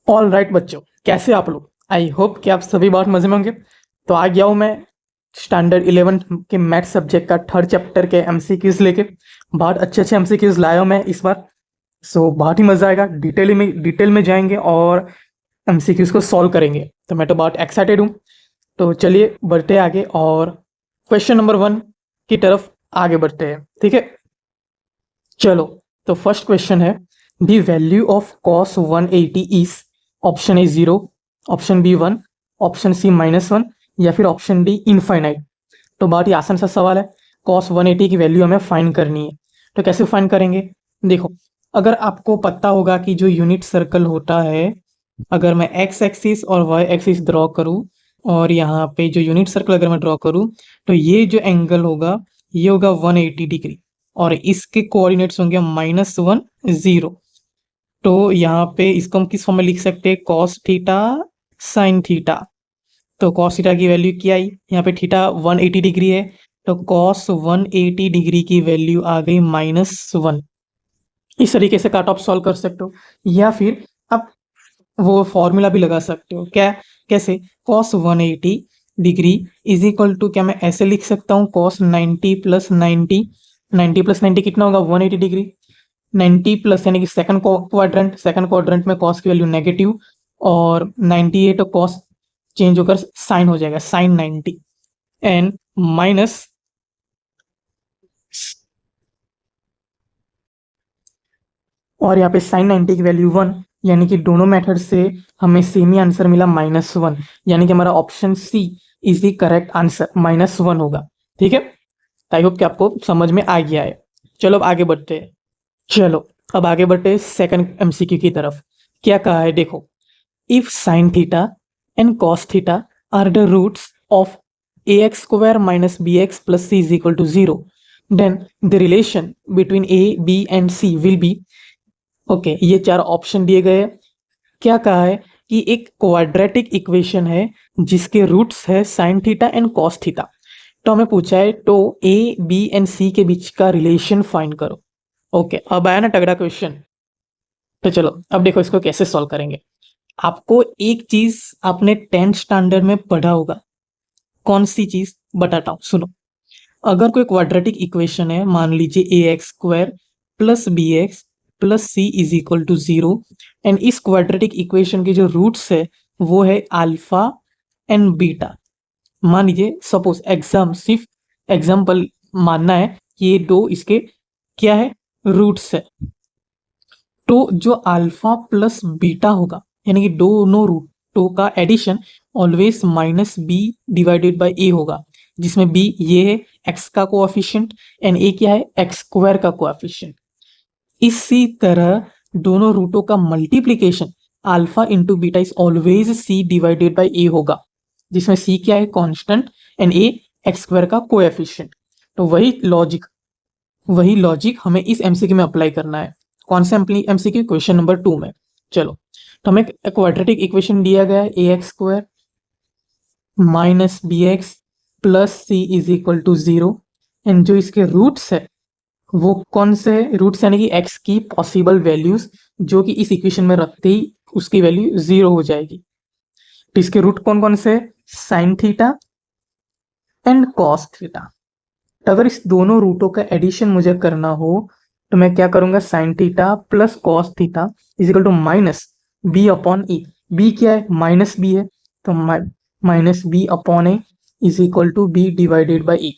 All right बच्चों, कैसे आप लोग? आई होप कि आप सभी बहुत मजे में होंगे। तो आ गया हूँ मैं स्टैंडर्ड 11 के मैथ सब्जेक्ट का थर्ड चैप्टर के एमसीक्यूज लेके। बहुत अच्छे अच्छे एमसीक्यूज लाया हूँ मैं इस बार। बहुत ही मजा आएगा। डिटेल में जाएंगे और एमसीक्यूज को सॉल्व करेंगे। तो मैं तो बहुत एक्साइटेड हूँ। तो चलिए बढ़ते आगे और क्वेश्चन नंबर 1 की तरफ आगे बढ़ते हैं। ठीक है, चलो। तो फर्स्ट क्वेश्चन है, the value of cos 180 is, option A 0, option B 1, option C -1 या फिर ऑप्शन डी इनफाइनाइट। तो बहुत ही आसान सा सवाल है। कॉस 180 की वैल्यू हमें फाइंड करनी है। तो कैसे फाइंड करेंगे? देखो, अगर आपको पता होगा कि जो यूनिट सर्कल होता है, अगर मैं एक्स एक्सिस और वाई एक्सिस ड्रॉ करूं और यहाँ पे जो यूनिट सर्कल अगर मैं ड्रॉ करूं, तो ये जो एंगल होगा ये होगा 180 डिग्री और इसके कोऑर्डिनेट्स होंगे -1 0। तो यहाँ पे इसको हम किस फॉर्म में लिख सकते हैं? Cos theta sine theta. तो कॉस थीटा की वैल्यू क्या आई? यहाँ पे थीटा 180 डिग्री है, तो कॉस 180 डिग्री की वैल्यू आ गई -1। इस तरीके से काट ऑफ सॉल्व कर सकते हो, या फिर आप वो फॉर्मूला भी लगा सकते हो। क्या? कैसे? Cos 180 degree is equal to, क्या मैं ऐसे लिख सकता हूँ? Cos 90 plus 90। 90 प्लस 90 कितना होगा? 180 डिग्री। 90 प्लस यानी कि सेकंड क्वाड्रेंट में कॉस की वैल्यू नेगेटिव, और 90 है तो कॉस चेंज होकर साइन हो जाएगा, साइन 90 एंड माइनस। और यहाँ पे साइन 90 की वैल्यू 1, यानी कि दोनों मेथड से हमें सेम ही आंसर मिला -1, यानी कि हमारा option C is the correct answer, -1 होगा। ठीक है, आई होप कि आपको समझ में आ गया है। चलो अब आगे बढ़ते हैं। चलो अब आगे बढ़ते हैं सेकंड एमसीक्यू की तरफ। क्या कहा है देखो, if sine theta and cos theta are the roots of ax square minus bx plus c is equal to 0, then the relation between a, b and c will be। Okay, ये चार option दिए गए। क्या कहा है कि एक quadratic equation है जिसके रूट्स है sign theta and cos theta. तो हमें पूछा है तो ए बी एंड सी के बीच का रिलेशन फाइंड करो। ओके, अब आया ना तगड़ा क्वेश्चन। तो चलो अब देखो इसको कैसे सॉल्व करेंगे। आपको एक चीज आपने 10th स्टैंडर्ड में पढ़ा होगा। कौन सी चीज? बताता हूँ, सुनो। अगर कोई क्वाड्रेटिक इक्वेशन है, मान लीजिए A X square plus B X plus C is equal to 0, and इस क्वाड्रेटिक इक्वेशन के जो रूट्स है वो है अल्फा एंड बीटा। मान लीजिए, सपोज सिर्फ एग्जाम्पल मानना है कि ये दो इसके क्या है? रूट्स है। तो जो अल्फा प्लस बीटा होगा, यानी कि दोनों रूटों का addition always -b divided by a होगा, जिसमें b ये है x का कोएफिशिएंट एंड a क्या है? x स्क्वायर का कोएफिशिएंट। इसी तरह दोनों रूटों का multiplication alpha into beta is always c divided by a होगा, जिसमें c क्या है? Constant and a x square का कोएफिशिएंट। तो वही लॉजिक हमें इस एमसीक्यू में अप्लाई करना है। कौन सा एमसीक्यू? क्वेश्चन नंबर 2 में। चलो, तो हमें क्वाड्रेटिक इक्वेशन दिया गया है A X square minus B X plus C is equal to 0, and जो इसके रूट्स है वो कौन से है? रूट्स यानी कि एक्स की पॉसिबल वैल्यूज जो कि इस इक्वेशन में रखते ही उसकी वैल्यू 0 हो जाएगी। तो इसके रूट कौन कौन से? Sign theta and cos theta. अगर इस दोनों रूटों का एडिशन मुझे करना हो तो मैं क्या करूंगा? Sine theta plus cos theta is equal to minus B upon A. B क्या है? माइनस बी है, तो minus B upon A is equal to B divided by A.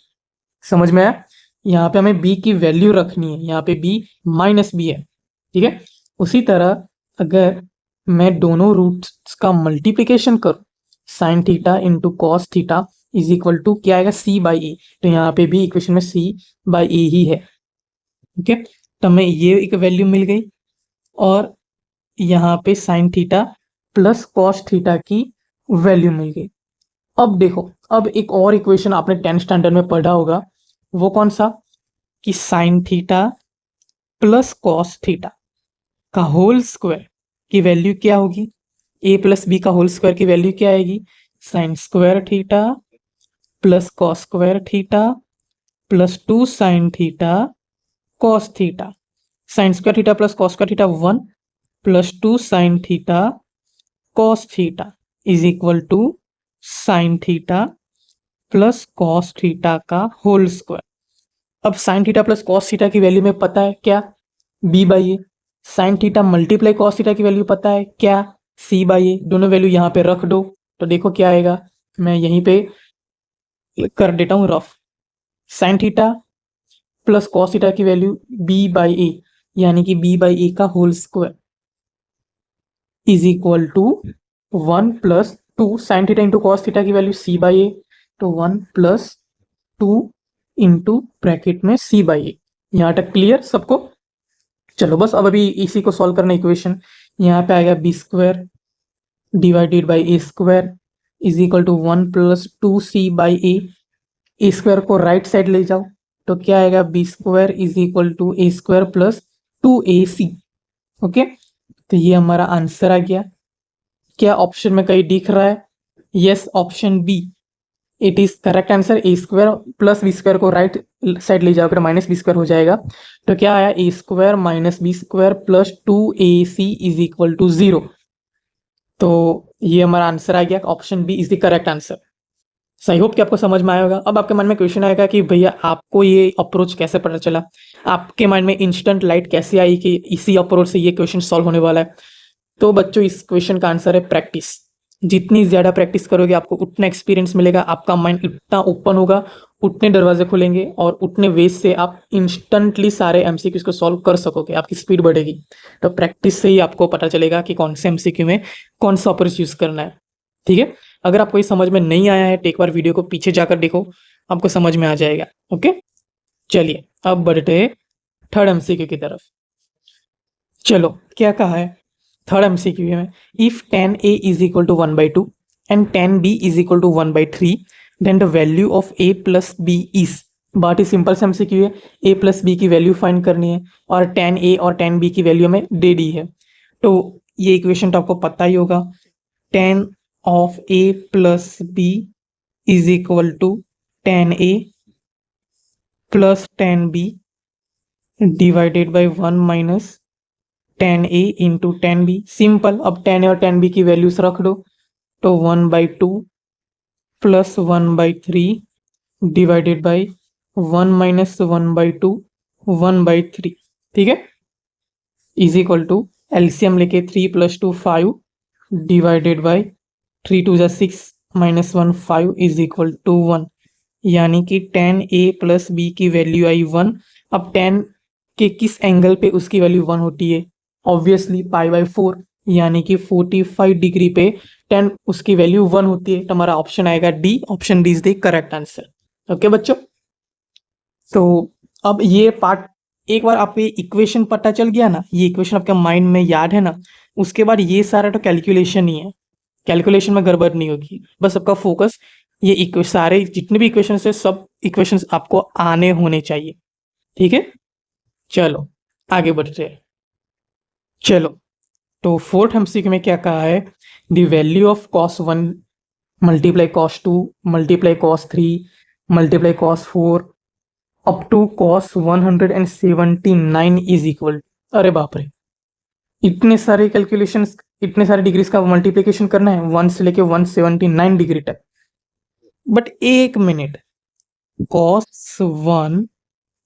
समझ में आया? यहाँ पे हमें b की वैल्यू रखनी है, यहाँ पे b -b है। ठीक है, उसी तरह अगर मैं दोनों रूट्स का मल्टीप्लिकेशन करूं, sine theta into cos theta is equal to क्या आएगा? c by A. तो यहाँ पे भी इक्वेशन में c बाई ए ही है। ठीक है, तो हमें ये एक वैल्यू मिल गई और यहाँ पे sign theta plus cos theta की वैल्यू मिल गई। अब देखो, अब एक और इक्वेशन आपने 10th स्टैंडर्ड में पढ़ा होगा। वो कौन सा? कि sine theta plus cos theta का होल स्क्वायर की वैल्यू क्या होगी? ए प्लस बी का होल स्क्वायर की वैल्यू क्या आएगी? Sine square theta plus cos square theta plus 2 sine theta cos theta. Sine square theta plus cos square theta 1 plus 2 sine theta cos theta is equal to sine theta plus cos theta का whole square. अब sine theta plus cos theta की value में पता है क्या, B by A. Sine theta multiply cos theta की value पता है क्या, सी बाई ए। दोनों वैल्यू यहाँ पे रख दो तो देखो क्या आएगा, मैं यहीं पे कर देता हूँ rough. Sine theta plus cos theta की वैल्यू बी बाई ए, यानी कि बी बाई ए का whole square is equal to 1 plus 2 sine theta into cos theta की वैल्यू सी बाई ए, तो 1 प्लस 2 इंटू ब्रैकेट में सी by ए। यहाँ तक clear सबको? चलो बस अब अभी इसी को सॉल्व करना इक्वेशन। यहाँ पे आएगा B square divided by A square is equal to 1 plus 2c by A square को राइट साइड ले जाओ तो क्या आएगा, B square is equal to A square plus 2ac। Okay, तो ये हमारा आंसर आ गया। क्या ऑप्शन में कहीं दिख रहा है? Yes, option B it is correct answer. A square plus B square को राइट साइड ले जाओगे तो माइनस बी स्क्वायर हो जाएगा। तो क्या आया, A square minus B square plus 2ac is equal to 0। तो ये हमारा आंसर आ गया, option B is the correct answer. I hope कि आपको समझ में आया होगा। अब आपके मन में क्वेश्चन आएगा कि भैया आपको ये अप्रोच कैसे पता चला, आपके माइंड में इंस्टेंट लाइट कैसे आई कि इसी अप्रोच से ये क्वेश्चन सॉल्व होने वाला है। तो बच्चों इस क्वेश्चन का आंसर है प्रैक्टिस। जितनी ज्यादा प्रैक्टिस करोगे आपको उतना एक्सपीरियंस मिलेगा, आपका माइंड उतना ओपन होगा, उतने दरवाजे खुलेंगे और उतने वेज से आप इंस्टेंटली सारे एमसीक्यूज को सॉल्व कर सकोगे, आपकी स्पीड बढ़ेगी। तो प्रैक्टिस से ही आपको पता चलेगा कि कौन से एमसीक्यू में कौन सा अप्रोच यूज करना है। ठीक है, अगर आपको ये समझ में नहीं आया है तो एक बार वीडियो को पीछे जाकर देखो, आपको समझ में आ जाएगा। ओके, चलिए अब बढ़ते हैं थर्ड एमसीक्यू की तरफ। चलो क्या कहा है थर्ड एमसीक्यू में, if tan a is equal to 1/2 and tan b is equal to 1/3 then the value of a plus B is. बहुत ही सिंपल सा एमसीक्यू है, a प्लस बी की वैल्यू फाइंड करनी है और tan a और tan b की वैल्यू हमें दे दी है। तो ये इक्वेशन तो आपको पता ही होगा, tan of a plus b is equal to tan a plus tan b divided by 1 minus tan a into tan b। Simple, अब tan a और tan b की वैल्यूज रख दो तो 1/2 प्लस 1/3 डिवाइडेड बाई 1 माइनस 1/2 1/3। ठीक है, is equal to LCM लेके 3 + 2 5 divided by 3 × 2 = 6 - 1 5 is equal to 1, यानी कि tan a प्लस बी की वैल्यू आई 1। अब tan के किस एंगल पे उसकी वैल्यू 1 होती है, ऑब्वियसली π/4, यानी कि 45 डिग्री पे tan उसकी वैल्यू 1 होती है। तो हमारा ऑप्शन आएगा D, option D is the correct answer. Okay बच्चों, तो अब ये पार्ट एक बार आपको ये इक्वेशन पता चल गया ना, ये इक्वेशन आपके माइंड में याद है ना, उसके बाद ये सारा तो कैलकुलेशन ही है, कैलकुलेशन में गड़बड़ नहीं होगी। बस आपका फोकस ये सारे जितने भी इक्वेशन है सब इक्वेशंस आपको आने होने चाहिए। ठीक है, चलो आगे बढ़ते हैं। चलो तो फोर्थ एमसीक्यू में क्या कहा है, the value of cos 1 multiply cos 2 multiply cos 3 multiply cos 4 up to cos 179 is equal. अरे बाप रे, इतने सारे कैलकुलेशंस, इतने सारे डिग्रीज का मल्टीप्लिकेशन करना है 1 से लेके 179 डिग्री तक। बट एक minute, cos 1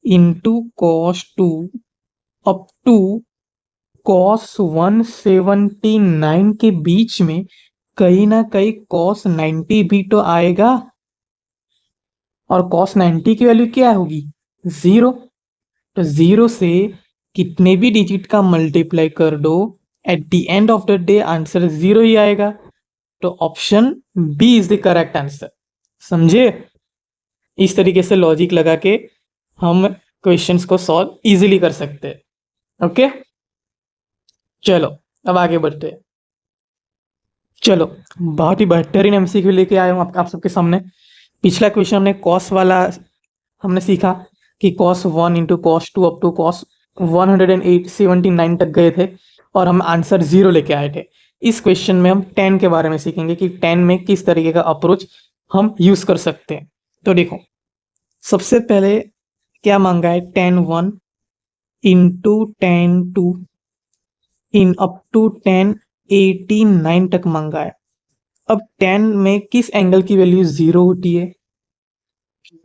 into cos 2 up to cos 179 के बीच में कहीं ना कहीं cos 90 भी तो आएगा, और cos 90 की वैल्यू क्या होगी, 0। तो 0 से कितने भी डिजिट का मल्टीप्लाई कर दो, at the end of the day answer 0 ही आएगा। तो option B is the correct answer. समझे? इस तरीके से लॉजिक लगा के हम क्वेश्चंस को सॉल्व इजीली कर सकते हैं। ओके, चलो अब आगे बढ़ते हैं। चलो बहुत ही बेहतरीन एमसीक्यू लेके आया हूं आप सबके सामने। पिछला क्वेश्चन हमने कॉस वाला हमने सीखा कि cos 1 into cos 2 up to cos 179 तक गए थे और हम आंसर 0 लेके आए थे। इस क्वेश्चन में हम tan के बारे में सीखेंगे कि tan में किस तरीके का अप्रोच हम यूज कर सकते हैं। तो देखो सबसे पहले क्या मांगा है, tan 1 into tan 2 in up to tan 89 तक मांगा है। अब tan में किस एंगल की वैल्यू 0 होती है?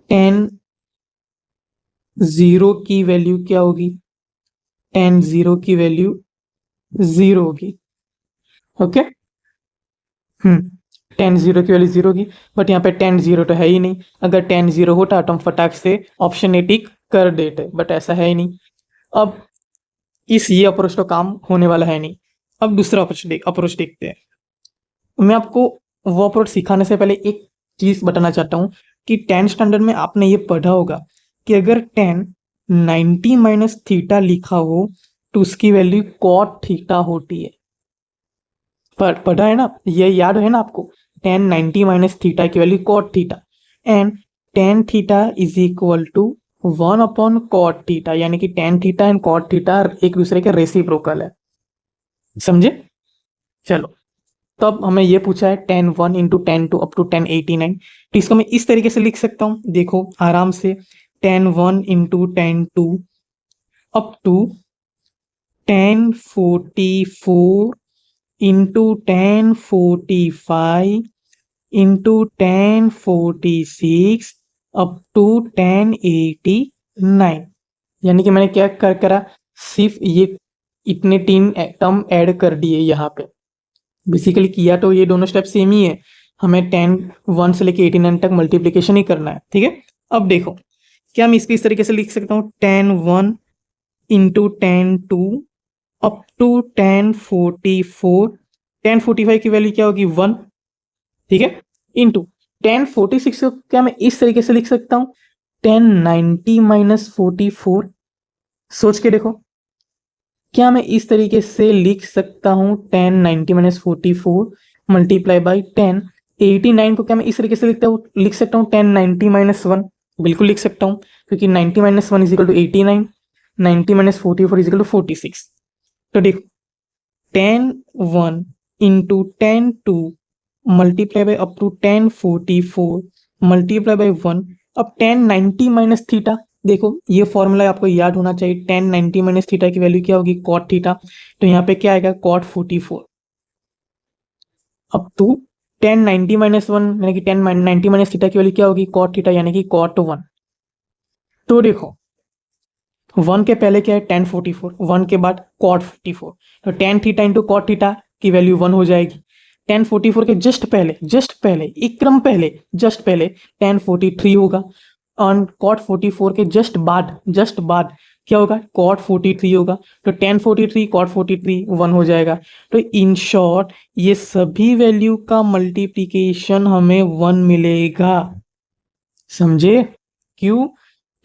tan 0 की वैल्यू क्या होगी? tan 0 की वैल्यू 0 होगी। ओके। tan 0 की वैल्यू 0 होगी, बट यहाँ पे tan 0 तो है ही नहीं। अगर tan 0 होता तो हम फटाक से ऑप्शन ए टिक कर देते, बट ऐसा है ही नहीं। अब इस ये अप्रोच तो काम होने वाला है नहीं। अब दूसरा अप्रोच देखते हैं। मैं आपको वो अप्रोच सिखाने से पहले एक चीज बताना चाहता हूँ कि 10 स्टैंडर्ड में आपने ये पढ़ा होगा कि अगर tan 90 माइनस थीटा लिखा हो तो उसकी वैल्यू cot थीटा होती है। पढ़ा है ना, ये याद है ना आपको? tan 90 माइनस थीटा की value cot theta, and tan theta is equal to 1 upon cot theta, यानी कि tan theta and cot theta एक दूसरे के रेसिप्रोकल है। समझे? चलो, तो अब हमें ये पूछा है tan 1 into tan 2 up to tan 89, तो इसको मैं इस तरीके से लिख सकता हूँ, देखो आराम से। tan 1 into tan 2 up to tan 44 into tan 45 into tan 46 up to tan 89। यानी कि मैंने क्या करा, सिर्फ ये इतने 3 टर्म ऐड कर दिए यहाँ पे। बेसिकली किया तो ये दोनों स्टेप सेम ही है, हमें tan 1 से लेके 89 तक मल्टीप्लीकेशन ही करना है। ठीक है, अब देखो क्या मैं इसको इस तरीके से लिख सकता हूँ, tan 1 into tan 2 up to tan 44, tan 45 की वैल्यू क्या होगी 1, ठीक है, इंटू tan 46 को क्या मैं इस तरीके से लिख सकता हूँ, tan 90 माइनस 44। सोच के देखो, क्या मैं इस तरीके से लिख सकता हूँ tan 90 minus 44 multiply by tan 89 को क्या मैं इस तरीके से लिख सकता हूँ tan 90 माइनस 1? बिल्कुल लिख सकता हूँ, क्योंकि 90 minus 1 is equal to 89, 90 minus 44 is equal to 46। तो देखो tan 1 into tan 2 multiply by up to tan 44 multiply by 1। अब tan 90 माइनस थीटा, देखो ये फॉर्मूला आपको याद होना चाहिए, tan 90 माइनस थीटा की वैल्यू क्या होगी cot थीटा, तो यहाँ पे क्या आएगा cot 44 up to tan 90 minus 1, यानी कि tan 90 माइनस थीटा की वैल्यू क्या होगी cot थीटा, यानी कि cot 1। तो देखो 1 के पहले क्या है tan 44, 1 के बाद cot 44, तो tan theta into cot theta की वैल्यू 1 हो जाएगी। tan 44 के जस्ट पहले एक क्रम पहले जस्ट पहले tan 43 होगा, और cot 44 के जस्ट बाद क्या होगा cot 43 होगा, तो tan 43 cot 43 1 हो जाएगा। तो इन शॉर्ट ये सभी वैल्यू का मल्टीप्लिकेशन हमें 1 मिलेगा। समझे? क्यों?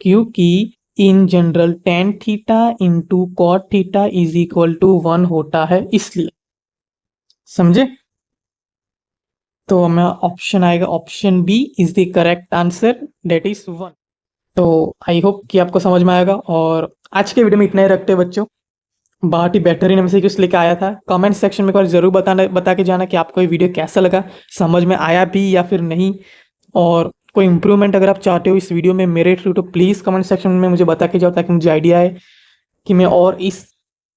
क्योंकि in general tan theta into cot theta is equal to 1 होता है, इसलिए। समझे? तो हमें ऑप्शन आएगा, option B is the correct answer, that is 1। तो आई होप कि आपको समझ में आएगा, और आज के वीडियो में इतना ही रखते हैं बच्चों। बहुत ही बेहतरीन MCQs लेकर आया था। कमेंट सेक्शन में एक बार जरूर बता के जाना कि आपको ये वीडियो कैसा लगा, समझ में आया भी या फिर नहीं, और कोई इंप्रूवमेंट अगर आप चाहते हो इस वीडियो में मेरे थ्रू, तो प्लीज़ कमेंट सेक्शन में मुझे बता के जाओ, ताकि मुझे आइडिया आए कि मैं और इस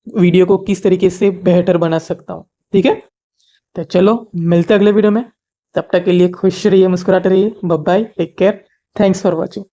वीडियो को किस तरीके से बेहतर बना सकता हूँ। ठीक है, तो चलो मिलते हैं अगले वीडियो में। तब तक के लिए खुश रहिए, मुस्कुराते रहिए। Bye bye, take care, thanks for watching.